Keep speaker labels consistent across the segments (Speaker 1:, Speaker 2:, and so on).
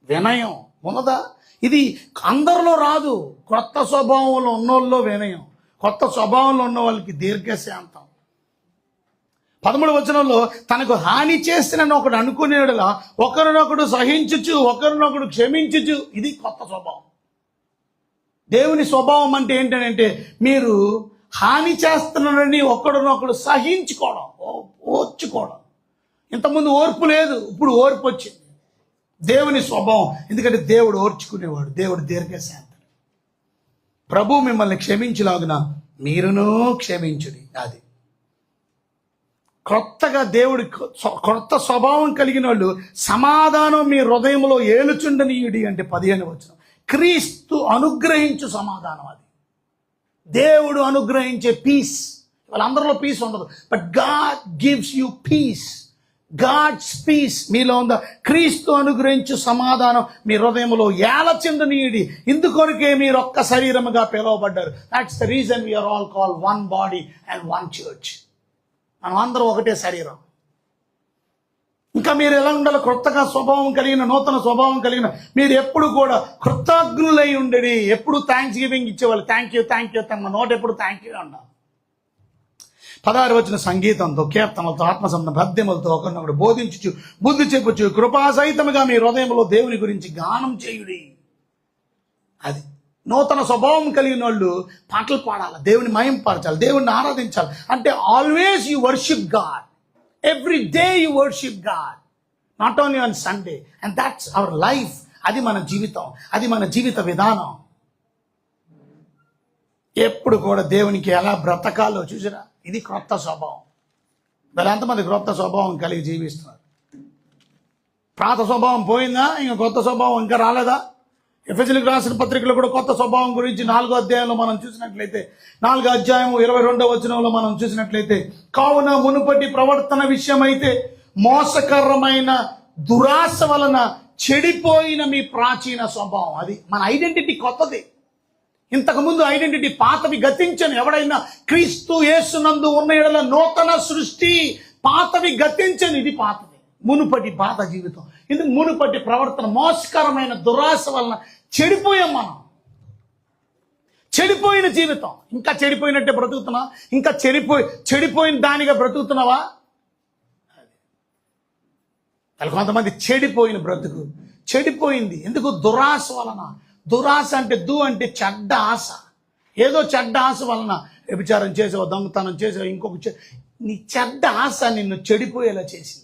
Speaker 1: వినయం ఉన్నదా? ఇది అందరిలో రాదు. కొత్త స్వభావంలో ఉన్నోళ్ళలో వినయం, కొత్త స్వభావంలో ఉన్న వాళ్ళకి దీర్ఘశాంతం. 13వ వచనంలో తనకు హాని చేసిన ఒకడు అనుకునేలా ఒకరినొకడు సహించుచు ఒకరినొకడు క్షమించుచు, ఇది కొత్త స్వభావం. దేవుని స్వభావం అంటే ఏంటంటే మీరు హాని చేస్తున్నారని ఒకరినొకడు సహించుకోవడం, ఓర్చుకోవడం. ఇంతకుముందు ఓర్పు లేదు, ఇప్పుడు ఓర్పు వచ్చింది. దేవుని స్వభావం. ఎందుకంటే దేవుడు ఓర్చుకునేవాడు, దేవుడు దీర్ఘశాంతుడు. ప్రభు మిమ్మల్ని క్షమించులాగున మీరును క్షమించుడి. అది కొత్తగా దేవుడి కొత్త స్వభావం కలిగిన వాళ్ళు సమాధానం మీ హృదయంలో ఏలుచుండనీయుడి అంటే 15వ వచనం. క్రీస్తు అనుగ్రహించు సమాధానం, అది దేవుడు అనుగ్రహించే పీస్. వాళ్ళందరిలో పీస్ ఉండదు, but God gives you peace. God's peace మీలో ఉందా? క్రీస్తు అనుగ్రహించు సమాధానం మీ హృదయంలో ఏలచుండనీయుడి. ఇందుకొరకే మీరు ఒక్క శరీరముగా పిలువబడ్డారు. That's the reason we are all call one body and one church. మనం అందరం ఒకటే శరీరం. ఇంకా మీరు ఎలా ఉండాలి? కొత్తగా స్వభావం కలిగిన, నూతన స్వభావం కలిగిన మీరు ఎప్పుడు కూడా కృతజ్ఞులై ఉండడి. ఎప్పుడు థ్యాంక్స్ గివింగ్ ఇచ్చేవాళ్ళు. థ్యాంక్ యూ థ్యాంక్ యూ, తమ నోట ఎప్పుడు థ్యాంక్ యూ ఉండాలి. 16 వచ్చిన సంగీతంతో, కీర్తనలతో, ఆత్మసంబంధ భద్యములతో ఒకరినొకడు బోధించుచు బుద్ధి చెప్పుచు కృపాసహితముగా మీ హృదయంలో దేవుని గురించి గానం చేయుడి. అది నూతన స్వభావం కలిగిన వాళ్ళు పాటలు పాడాలి, దేవుని మహింపరచాలి, దేవుడిని ఆరాధించాలి. అంటే always you worship God, every day you worship God, not only on Sunday. And that's our life. అది మన జీవితం, అది మన జీవిత విధానం. ఎప్పుడు కూడా దేవునికి ఎలా బ్రతకాలో చూసిరా. ఇది క్రొత్త స్వభావం. వీళ్ళు ఎంతమంది క్రొత్త స్వభావం కలిగి జీవిస్తున్నారు? పాత స్వభావం పోయిందా? ఇంకా కొత్త స్వభావం ఇంకా రాలేదా? ఎఫెసీయులకు రాసిన పత్రికలో కూడా కొత్త స్వభావం గురించి 4వ అధ్యాయంలో మనం చూసినట్లయితే, 4వ అధ్యాయం 22వ వచనంలో మనం చూసినట్లయితే, కావున మునుపటి ప్రవర్తన విషయమైతే మోసకరమైన దురాశ వలన చెడిపోయిన మీ ప్రాచీన స్వభావం. అది మన ఐడెంటిటీ కొత్తది. ఇంతకుముందు ఐడెంటిటీ పాతవి గతించను. ఎవడైనా క్రీస్తు యేసునందు ఉన్న ఎడల నూతన సృష్టి, పాతవి గతించను. ఇది పాతది, మునుపటి పాత జీవితం. ఇది మునుపటి ప్రవర్తన మోసకరమైన దురాశ వలన చెడిపోయాం మనం. చెడిపోయిన జీవితం. ఇంకా చెడిపోయినట్టే బ్రతుకుతున్నా? ఇంకా చెడిపోయిన దానిగా బ్రతుకుతున్నావా? కొంతమంది చెడిపోయిన బ్రతుకు చెడిపోయింది. ఎందుకు? దురాశ వలన. దురాశ అంటే అంటే చెడ్డ ఆశ. ఏదో చెడ్డ ఆశ వలన వ్యభిచారం చేసావు, దొంగతనం చేసావు, ఇంకొక నీ చెడ్డ ఆశ నిన్ను చెడిపోయేలా చేసింది.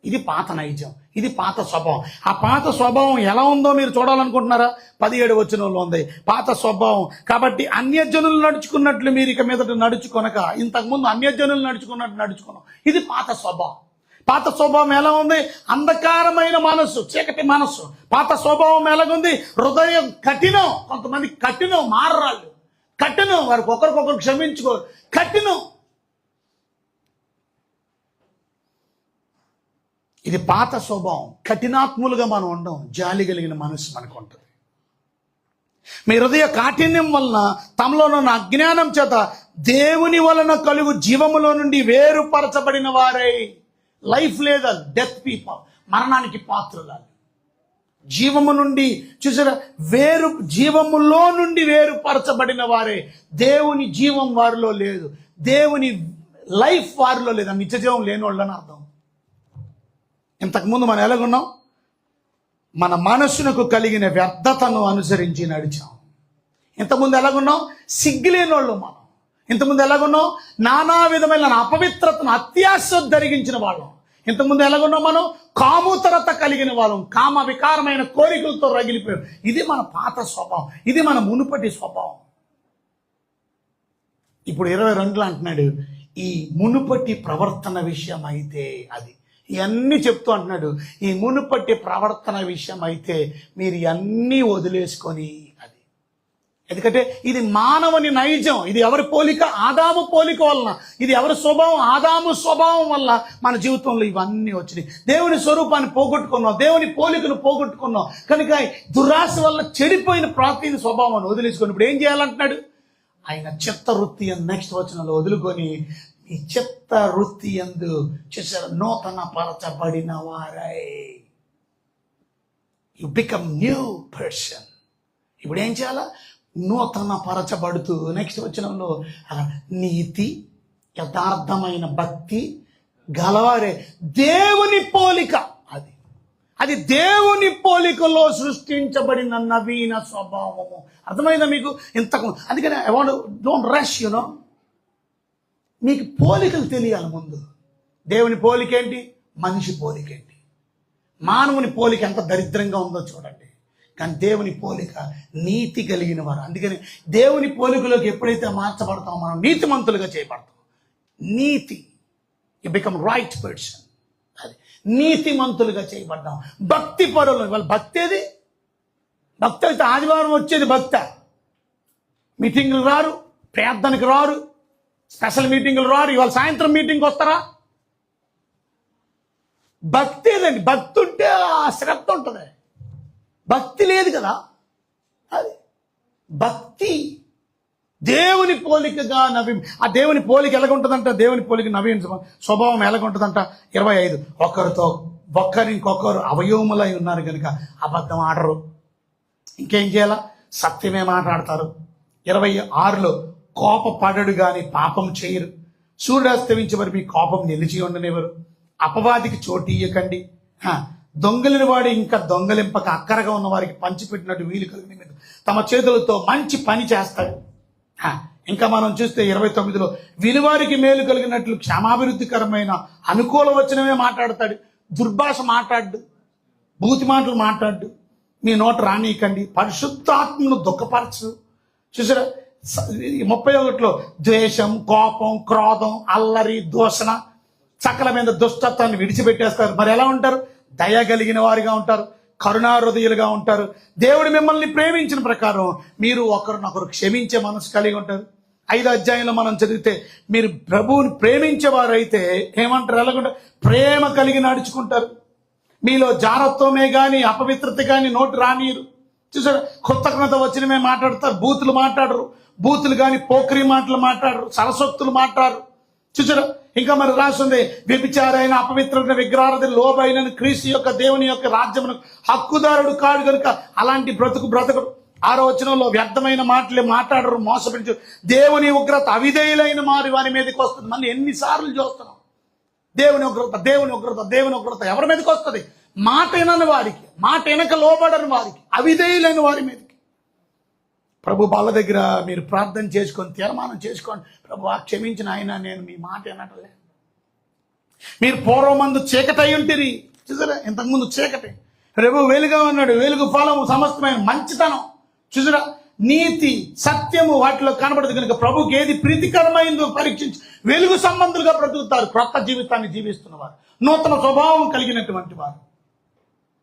Speaker 1: ఇది పాత నైజం, ఇది పాత స్వభావం. ఆ పాత స్వభావం ఎలా ఉందో మీరు చూడాలనుకుంటున్నారా? 17వ వచనంలో ఉంది పాత స్వభావం. కాబట్టి అన్యజనులు నడుచుకున్నట్లు మీరు ఇక మీదట నడుచుకొనక, ఇంతకుముందు అన్యజనులు నడుచుకున్నట్టు నడుచుకున్నాం. ఇది పాత స్వభావం. పాత స్వభావం ఎలా ఉంది? అంధకారమైన మనస్సు, చీకటి మనస్సు. పాత స్వభావం ఎలాగుంది? హృదయం కఠినం. కొంతమంది కఠినం, మారరాళ్ళు కఠినం, వారికి ఒకరికొకరు క్షమించుకో కఠినం. ఇది పాత స్వభావం. కఠినాత్ములుగా మనం ఉండం. జాలి కలిగిన మనసు మనకు ఉంటుంది. మీ హృదయ కాఠిన్యం వలన తమలోనున్న అజ్ఞానం చేత దేవుని వలన కలుగు జీవములో నుండి వేరుపరచబడిన వారై, లైఫ్ లేదా డెత్ పీపుల్, మరణానికి పాత్రులు. జీవము నుండి చూసారా, జీవములో నుండి వేరుపరచబడిన వారే. దేవుని జీవం వారిలో లేదు, దేవుని లైఫ్ వారిలో లేదు. నిత్య జీవం లేని వాళ్ళని అర్థం. ఇంతకుముందు మనం ఎలాగున్నాం? మన మనసునకు కలిగిన వ్యర్థతను అనుసరించి నడిచాం. ఇంతకుముందు ఎలాగున్నాం? సిగ్గులేని వాళ్ళు మనం. ఇంతకుముందు ఎలాగున్నాం? నానా విధమైన అపవిత్రతను, అత్యాశ జరిగించిన వాళ్ళం. ఇంతకుముందు ఎలాగున్నాం మనం? కాముతరత కలిగిన వాళ్ళం, కామ వికారమైన కోరికలతో రగిలిపోయాం. ఇది మన పాత స్వభావం, ఇది మన మునుపటి స్వభావం. ఇప్పుడు 22లో అంటున్నాడు, ఈ మునుపటి ప్రవర్తన విషయం అయితే, అది ఇవన్నీ చెప్తూ అంటున్నాడు, ఈ మునుపటి ప్రవర్తన విషయం అయితే మీరు ఇవన్నీ వదిలేసుకొని. అది ఎందుకంటే ఇది మానవుని నైజం. ఇది ఎవరి పోలిక? ఆదాము పోలిక వలన. ఇది ఎవరి స్వభావం? ఆదాము స్వభావం వల్ల మన జీవితంలో ఇవన్నీ వచ్చినాయి. దేవుని స్వరూపాన్ని పోగొట్టుకున్నాం, దేవుని పోలికను పోగొట్టుకున్నాం. కనుక దురాశ వల్ల చెడిపోయిన ప్రాచీన స్వభావాన్ని వదిలేసుకొని ఇప్పుడు ఏం చేయాలంటున్నాడు? ఆయన చిత్త వృత్తి అని నెక్స్ట్ వచనంలో వదులుకొని, ఈ చిత్త వృత్తి యందు చేశారు నూతన పరచబడిన వారై. You become new person. ఇప్పుడు ఏం చేయాలా? నూతన పరచబడుతూ నెక్స్ట్ వచనంలో నీతి, యథార్థమైన భక్తి గలవారే దేవుని పోలిక, అది దేవుని పోలికలో సృష్టించబడిన నవీన స్వభావము. అర్థమైందా మీకు? ఇంతకు అందుకని ఐ వాంట్ డోంట్ రష్, మీకు పోలికలు తెలియాలి ముందు. దేవుని పోలిక ఏంటి? మనిషి పోలిక ఏంటి? మానవుని పోలిక ఎంత దరిద్రంగా ఉందో చూడండి. కానీ దేవుని పోలిక నీతి కలిగిన వారు. అందుకని దేవుని పోలికలోకి ఎప్పుడైతే మార్చబడతామో మనం నీతిమంతులుగా చేయబడతాం. నీతి, యు బికమ్ రైట్ పర్సన్. అది నీతిమంతులుగా చేయబడ్డాం. భక్తి పరులు. వాళ్ళ భక్తి ఏది? భక్తి అయితే ఆదివారం వచ్చేది భక్త. మీటింగులు రారు, ప్రార్థనకు రారు, స్పెషల్ మీటింగులు రారు. ఇవాళ సాయంత్రం మీటింగ్కి వస్తారా? భక్తి ఏదండి? భక్తి ఉంటే ఆ శ్రద్ధ ఉంటుంది. భక్తి లేదు కదా. అది భక్తి. దేవుని పోలికగా ఆ దేవుని పోలిక ఎలాగుంటుందంట? దేవుని పోలిక నవీన స్వభావం ఎలాగుంటుందంట? 25 ఒకరితో ఇంకొకరు అవయవములై ఉన్నారు కనుక అబద్ధం ఆడరు. ఇంకేం చేయాలా? సత్యమే మాట్లాడతారు. 26లో కోపపడడు గాని పాపం చేయరు. సూర్యాస్తమించి మరి మీ కోపం నిలిచి ఉండనివ్వరు. అపవాదికి చోటు ఇయ్యకండి. దొంగలిని వాడు ఇంకా దొంగలింపక అక్కరగా ఉన్న వారికి పంచిపెట్టినట్టు వీలు కలిగిన మీద తమ చేతులతో మంచి పని చేస్తాడు. ఇంకా మనం చూస్తే 29లో వినివారికి మేలు కలిగినట్లు క్షమాభివృద్ధికరమైన అనుకూల వచనమే మాట్లాడతాడు. దుర్భాష మాట్లాడు, బూతి మాటలు మాట్లాడు. మీ నోట రానీయకండి. పరిశుద్ధాత్మను దుఃఖపరచు. చూసారా? 31లో ద్వేషం, కోపం, క్రోధం, అల్లరి, దూషణ, సకల మీద దుష్టత్వాన్ని విడిచిపెట్టేస్తారు. మరి ఎలా ఉంటారు? దయ కలిగిన వారిగా ఉంటారు, కరుణాహృదయులుగా ఉంటారు. దేవుడు మిమ్మల్ని ప్రేమించిన ప్రకారం మీరు ఒకరినొకరు క్షమించే మనసు కలిగి ఉంటారు. 5వ అధ్యాయంలో మనం చదివితే మీరు ప్రభువుని ప్రేమించేవారైతే ఏమంటారు? ఎలాగుంటారు? ప్రేమ కలిగి నడుచుకుంటారు. మీలో జారత్వమే కానీ అపవిత్రత కానీ నోటి రానీరు. చూసారు? కృతజ్ఞత వచ్చినమే మాట్లాడతారు, బూతులు మాట్లాడరు. బూతులు కానీ పోకరి మాటలు మాట్లాడరు, సరసొత్తులు మాట్లాడరు. చూసారా? ఇంకా మరి రాస్తుంది, వ్యభిచారైన అపవిత్రమైన విగ్రహారాధన లోబైన క్రీస్తు యొక్క దేవుని యొక్క రాజ్యమును హక్కుదారుడు కాడు కనుక అలాంటి బ్రతుకుడు. 6వ వచనంలో వ్యర్థమైన మాటలే మాట్లాడరు, మోసపించు. దేవుని ఉగ్రత అవిధేయులైన వారి మీదకి వస్తుంది. మనం ఎన్నిసార్లు చూస్తున్నాం దేవుని ఉగ్రత ఎవరి మీదకి వస్తుంది? మాట వినని వారికి, మాట వెనక లోబడని వారికి, అవిధేయులైన వారి మీదకి. ప్రభు బాల దగ్గర మీరు ప్రార్థన చేసుకొని తీర్మానం చేసుకోండి, ప్రభు క్షమించిన ఆయన నేను మీ మాట వినటలే. మీరు పూర్వమందు చీకటై ఉంటుంది. చూసారా? ఇంతకుముందు చీకటి, ప్రభు వెలుగా ఉన్నాడు. వెలుగు ఫలము సమస్తమైన మంచితనం. చూసారా? నీతి, సత్యము వాటిలో కనబడదు కనుక ప్రభుకి ఏది ప్రీతికరమైందో పరీక్షించి వెలుగు సంబంధులుగా బ్రతుకుతారు. క్రొత్త జీవితాన్ని జీవిస్తున్న వారు, నూతన స్వభావం కలిగినటువంటి వారు.